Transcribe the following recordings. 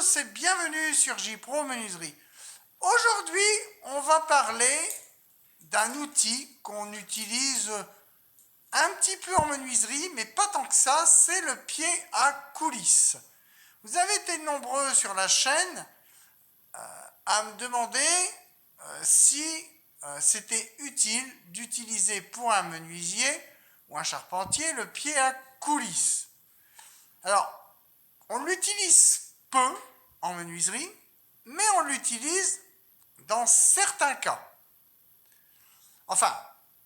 tous et bienvenue sur J-Pro Menuiserie. Aujourd'hui, on va parler d'un outil qu'on utilise un petit peu en menuiserie, mais pas tant que ça, c'est le pied à coulisses. Vous avez été nombreux sur la chaîne à me demander si c'était utile d'utiliser pour un menuisier ou un charpentier le pied à coulisses. Alors, on l'utilise peu en menuiserie, mais on l'utilise dans certains cas. Enfin,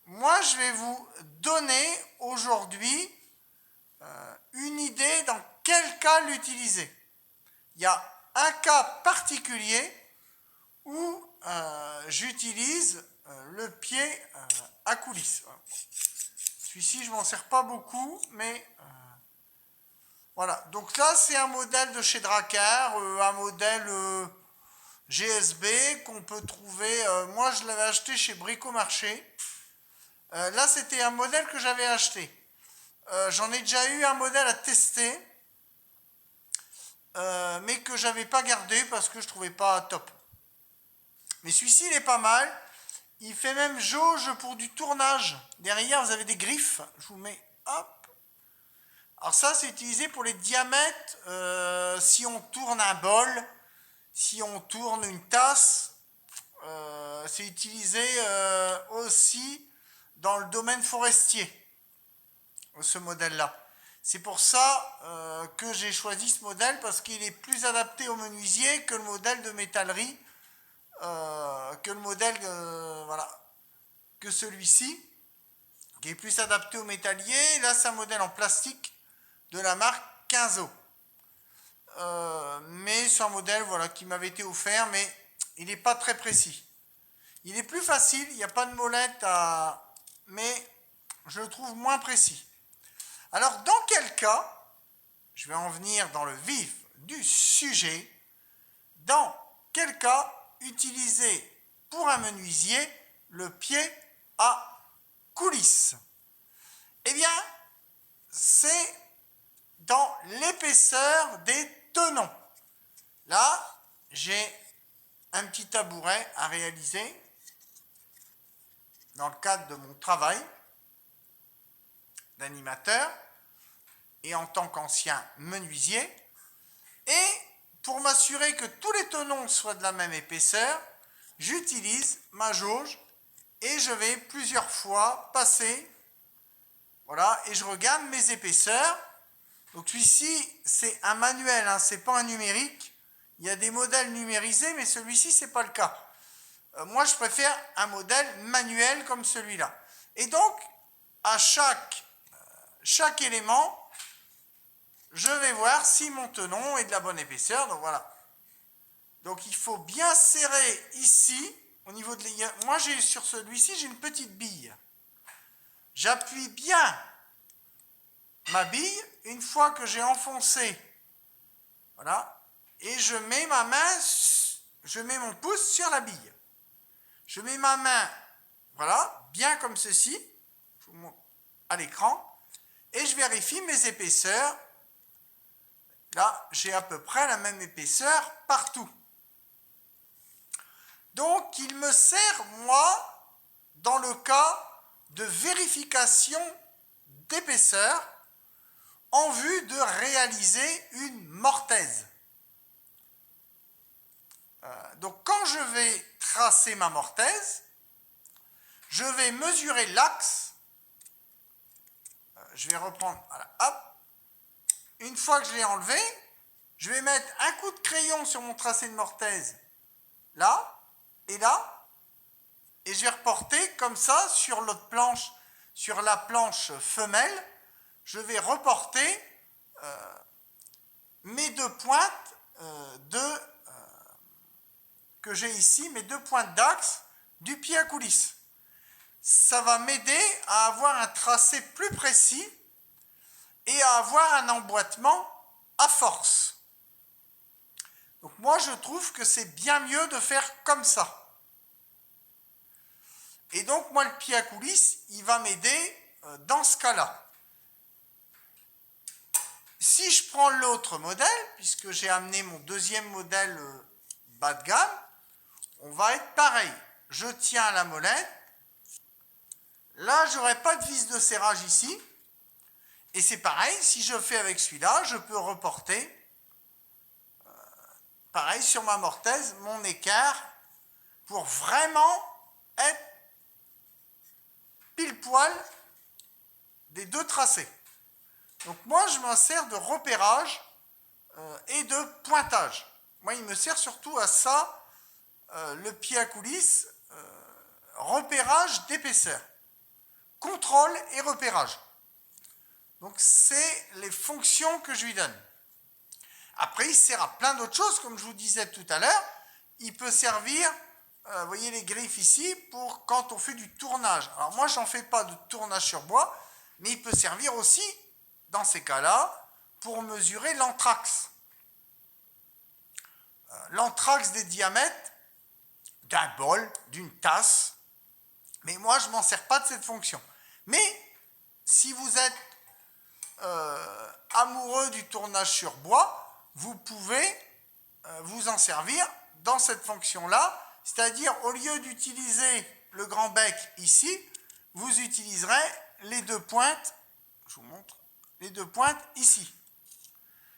moi je vais vous donner aujourd'hui une idée dans quel cas l'utiliser. Il y a un cas particulier où j'utilise le pied à coulisses. Celui-ci, je ne m'en sers pas beaucoup, mais voilà. Donc là, c'est un modèle de chez Drakkar, un modèle GSB qu'on peut trouver. Moi, je l'avais acheté chez Bricomarché. Là, c'était un modèle que j'avais acheté. J'en ai déjà eu un modèle à tester, mais que j'avais pas gardé parce que je trouvais pas top. Mais celui-ci, il est pas mal. Il fait même jauge pour du tournage. Derrière, vous avez des griffes. Je vous mets, hop. Alors ça, c'est utilisé pour les diamètres. Si on tourne un bol, si on tourne une tasse, c'est utilisé aussi dans le domaine forestier, ce modèle-là. C'est pour ça que j'ai choisi ce modèle, parce qu'il est plus adapté au menuisier que le modèle de métallerie, que le modèle voilà, que celui-ci, qui est plus adapté au métallier. Là, c'est un modèle en plastique de la marque Quinzo. Mais c'est un modèle voilà, qui m'avait été offert, mais il n'est pas très précis. Il est plus facile, il n'y a pas de molette, mais je le trouve moins précis. Alors, dans quel cas, je vais en venir dans le vif du sujet, dans quel cas utiliser pour un menuisier le pied à coulisses? Eh bien, c'est dans l'épaisseur des tenons. Là, j'ai un petit tabouret à réaliser dans le cadre de mon travail d'animateur et en tant qu'ancien menuisier. Et pour m'assurer que tous les tenons soient de la même épaisseur, j'utilise ma jauge et je vais plusieurs fois passer, voilà, et je regarde mes épaisseurs. Donc celui-ci, c'est un manuel, hein, c'est pas un numérique. Il y a des modèles numérisés, mais celui-ci, c'est pas le cas. Moi, je préfère un modèle manuel comme celui-là. Et donc, à chaque élément, je vais voir si mon tenon est de la bonne épaisseur. Donc voilà. Donc il faut bien serrer ici, au niveau de l'aiguille. Moi, sur celui-ci, j'ai une petite bille. J'appuie bien ma bille une fois que j'ai enfoncé, voilà, et je mets ma main, je mets mon pouce sur la bille. Je mets ma main, voilà, bien comme ceci, je vous montre à l'écran, et je vérifie mes épaisseurs. Là, j'ai à peu près la même épaisseur partout. Donc, il me sert, moi, dans le cas de vérification d'épaisseur, en vue de réaliser une mortaise. Donc quand je vais tracer ma mortaise, je vais mesurer l'axe. Je vais reprendre, voilà, hop. Une fois que je l'ai enlevé, je vais mettre un coup de crayon sur mon tracé de mortaise, là et là, et je vais reporter comme ça sur l'autre planche, sur la planche femelle. Je vais reporter mes deux pointes que j'ai ici, mes deux pointes d'axe du pied à coulisses. Ça va m'aider à avoir un tracé plus précis et à avoir un emboîtement à force. Donc moi, je trouve que c'est bien mieux de faire comme ça. Et donc moi, le pied à coulisses, il va m'aider dans ce cas-là. Si je prends l'autre modèle, puisque j'ai amené mon deuxième modèle bas de gamme, on va être pareil. Je tiens à la molette. Là, je n'aurai pas de vis de serrage ici. Et c'est pareil, si je fais avec celui-là, je peux reporter, pareil, sur ma mortaise, mon écart pour vraiment être pile poil des deux tracés. Donc moi, je m'en sers de repérage et de pointage. Moi, il me sert surtout à ça, le pied à coulisse, repérage d'épaisseur. Contrôle et repérage. Donc, c'est les fonctions que je lui donne. Après, il sert à plein d'autres choses, comme je vous disais tout à l'heure. Il peut servir, vous voyez les griffes ici, pour quand on fait du tournage. Alors moi, je n'en fais pas de tournage sur bois, mais il peut servir aussi, dans ces cas-là, pour mesurer l'anthrax. L'anthrax des diamètres d'un bol, d'une tasse. Mais moi, je ne m'en sers pas de cette fonction. Mais, si vous êtes amoureux du tournage sur bois, vous pouvez vous en servir dans cette fonction-là, c'est-à-dire au lieu d'utiliser le grand bec ici, vous utiliserez les deux pointes, je vous montre, les deux pointes ici.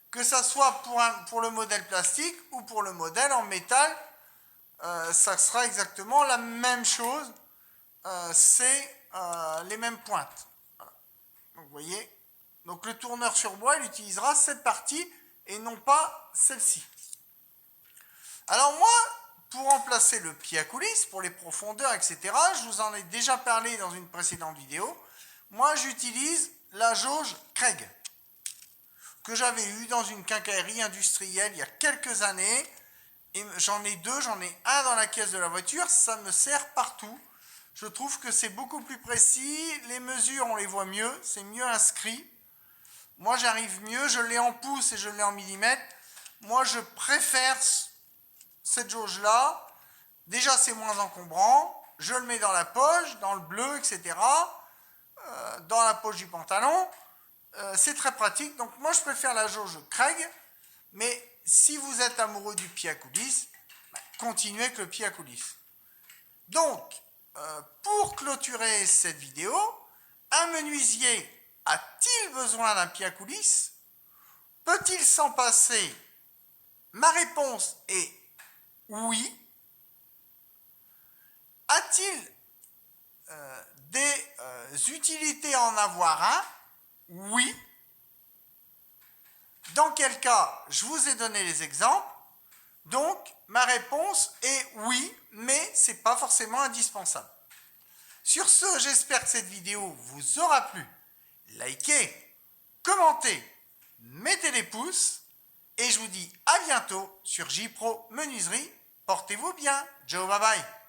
Que ça soit pour le modèle plastique ou pour le modèle en métal, ça sera exactement la même chose, c'est les mêmes pointes. Voilà. Donc vous voyez, donc le tourneur sur bois, il utilisera cette partie et non pas celle-ci. Alors moi, pour remplacer le pied à coulisse, pour les profondeurs, etc., je vous en ai déjà parlé dans une précédente vidéo, moi j'utilise la jauge Craig, que j'avais eue dans une quincaillerie industrielle il y a quelques années, et j'en ai deux, j'en ai un dans la caisse de la voiture, ça me sert partout. Je trouve que c'est beaucoup plus précis, les mesures on les voit mieux, c'est mieux inscrit. Moi j'arrive mieux, je l'ai en pouces et je l'ai en millimètres. Moi je préfère cette jauge-là. Déjà c'est moins encombrant, je le mets dans la poche, dans le bleu, etc. Dans la poche du pantalon. C'est très pratique, donc moi je préfère la jauge Craig, mais si vous êtes amoureux du pied à coulisse, continuez avec le pied à coulisse. Donc, pour clôturer cette vidéo, un menuisier a-t-il besoin d'un pied à coulisse? Peut-il s'en passer? Ma réponse est oui. A-t-il des utilités à en avoir un? Oui. Dans quel cas? Je vous ai donné les exemples. Donc, ma réponse est oui, mais ce n'est pas forcément indispensable. Sur ce, j'espère que cette vidéo vous aura plu. Likez, commentez, mettez des pouces et je vous dis à bientôt sur J-Pro Menuiserie. Portez-vous bien. Ciao, bye bye.